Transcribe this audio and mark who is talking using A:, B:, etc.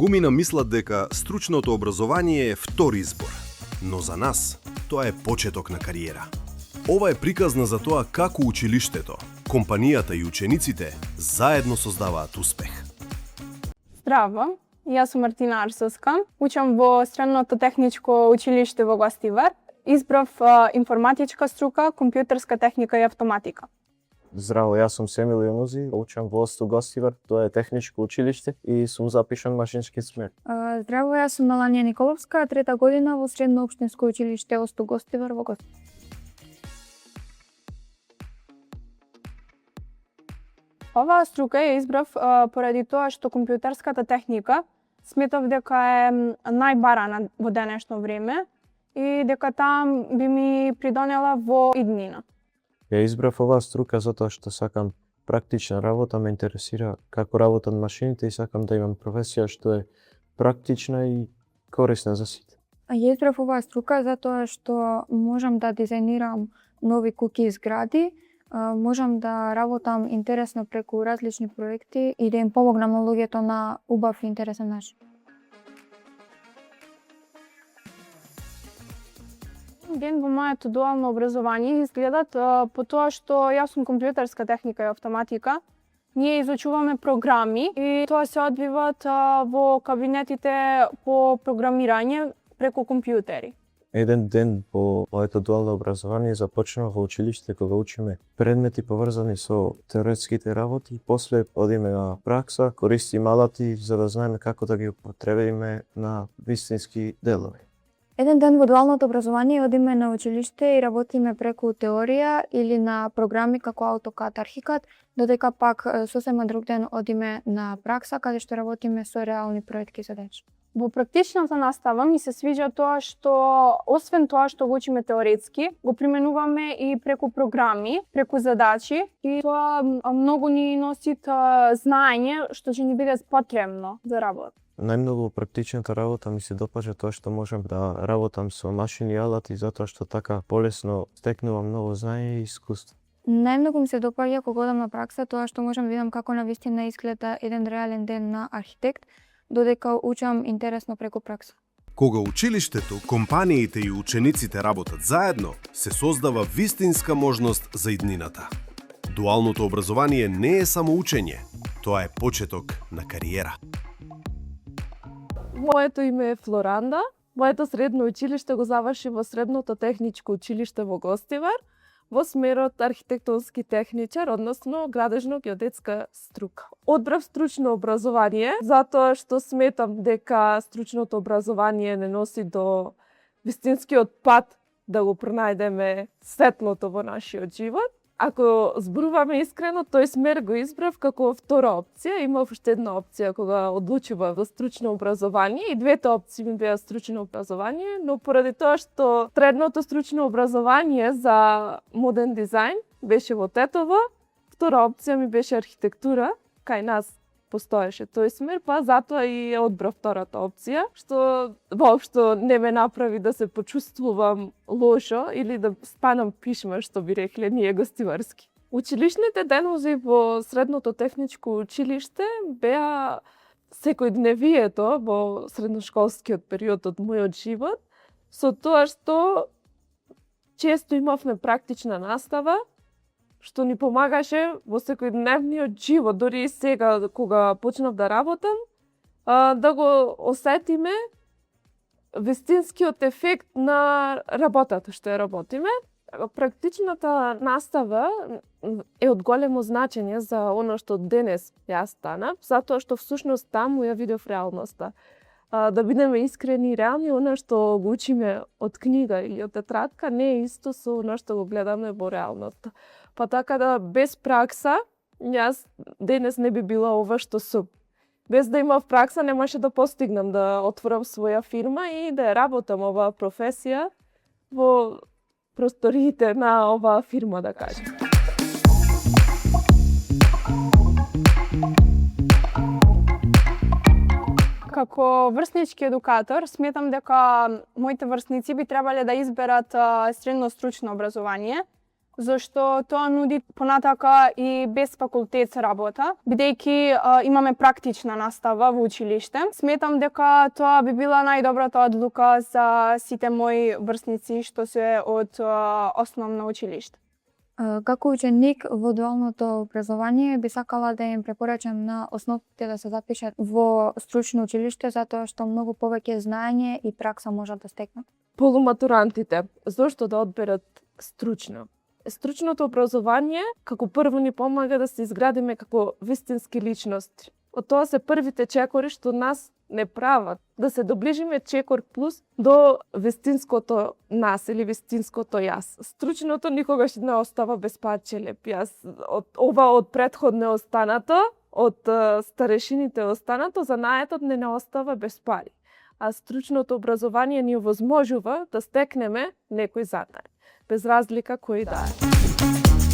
A: Многумина мислат дека стручното образование е втор избор, но за нас тоа е почеток на кариера. Ова е приказна за тоа како училиштето, компанијата и учениците заедно создаваат успех.
B: Здраво, јас сум Мартина Арсовска, учам во Средното техничко училиште во Гостивар. Избрав информатичка струка, компјутерска техника и автоматика.
C: Здраво, јас сум Семил Јонузи, учам во ОСТУ Гостивар, тоа е техничко училиште и сум запишан машински смер.
D: Здраво, јас сум Меланија Николовска, трета година во Средно општинско училиште ОСТУ Гостивар во Гостивар.
B: Оваа струка ја избрав поради тоа што компјутерската техника сметав дека е најбарана во денешно време и дека таа би ми придонела во иднина.
C: Ја избрав оваа струка затоа што сакам практична работа, ме интересира како работат машините и сакам да имам професија што е практична и корисна за сите.
D: Ја избрав оваа струка затоа што можам да дизајнирам нови куќи и згради, можам да работам интересно преку различни проекти и да им помогнам на луѓето на убав и интересен начин.
B: Ден во моето дуално образование изгледат по тоа што јас сум компјутерска техника и автоматика. Ние изучуваме програми и тоа се одвиват во кабинетите по програмирање преку компјутери.
C: Еден ден по моето дуално образование започнав во училиште кога учиме предмети поврзани со теоретските работи и после одиме на пракса, користиме алати за да знаеме како да ги употребиме на вистински делови.
D: Еден ден во дуалното образование одиме на училиште и работиме преку теорија или на програми како AutoCAD, ArchiCAD, додека пак сосема друг ден одиме на пракса каде што работиме со реални проекти за деца.
B: Во практичната настава ми се свиѓа тоа што освен тоа што го учиме теоретски, го применуваме и преку програми, преку задачи и тоа многу ни носи знаење што ќе ни биде потребно за работа.
C: Најмногу практичната работа ми се допаѓа тоа што можам да работам со машини и алати затоа што така полесно стекнувам ново знаење и искуство.
D: Најмногу ми се допаѓа кога одам на пракса тоа што можам да видам како навистина изгледа еден реален ден на архитект, додека учам интересно преку пракса.
A: Кога училиштето, компаниите и учениците работат заедно, се создава вистинска можност за иднината. Дуалното образование не е само учење, тоа е почеток на кариера.
E: Моето име е Флоранда. Моето средно училиште го заврши во Средното техничко училиште во Гостивар, во смерот архитектонски техничар, односно градежно-геодетска струка. Одбрав стручно образование, затоа што сметам дека стручното образование не носи до вистинскиот пат да го пронајдеме светлото во нашиот живот. Ако зборуваме искрено, тој смер го избрав како втора опција. Имав уште една опција кога одлучував за стручно образование и двете опции ми беа стручно образование, но поради тоа што средното стручно образование за моден дизајн беше во Тетово, втора опција ми беше архитектура, кај нас постоеше тој смер, па затоа и одбрав втората опција, што воопшто не ме направи да се почувствувам лошо или да станам пишма, што би рекле ние гостиварски. Училишните денови во Средното техничко училиште беа секојдневието во средношколскиот период од мојот живот, со тоа што често имавме практична настава, што ни помагаше во секојдневниот живот, дури и сега кога почнав да работам, да го осетиме вистинскиот ефект на работата што ја работиме. Практичната настава е од големо значење за она што денес јас станав, затоа што всушност таму ја видов реалноста. Да бидеме искрени и реални, она што го учиме од книга или од тетрадка не е исто со она што го гледаме во реалноста. Па така да без пракса, јас денес не би била ова што сум. Без да имав пракса немаше да постигнам да отворам своја фирма и да ја работам оваа професија во просториите на оваа фирма, да кажем.
B: Како врснички едукатор, сметам дека моите врсници би требале да изберат средно стручно образование, зашто тоа нуди понатака и без факултет работа, бидејќи имаме практична настава во училиште. Сметам дека тоа би била најдобрата одлука за сите мои врсници што се од основно училиште.
D: Како ученик во дуалното образование би сакала да им препорачам на основите да се запишат во стручно училиште затоа што многу повеќе знаење и пракса можат да стекнат.
E: Полуматурантите, зошто да одберат стручно? Стручното образование како прво ни помага да се изградиме како вистински личности. Од тоа се првите чекори што нас не прават да се доближиме чекор плюс до вистинското нас или вистинското јас. Стручното никогаш не остава без парчелеп. Од претходно останато, од старешините останато, занаетот не остава без пари. А стручното образование ни овозможува да стекнеме некој занаед, без разлика кој да е.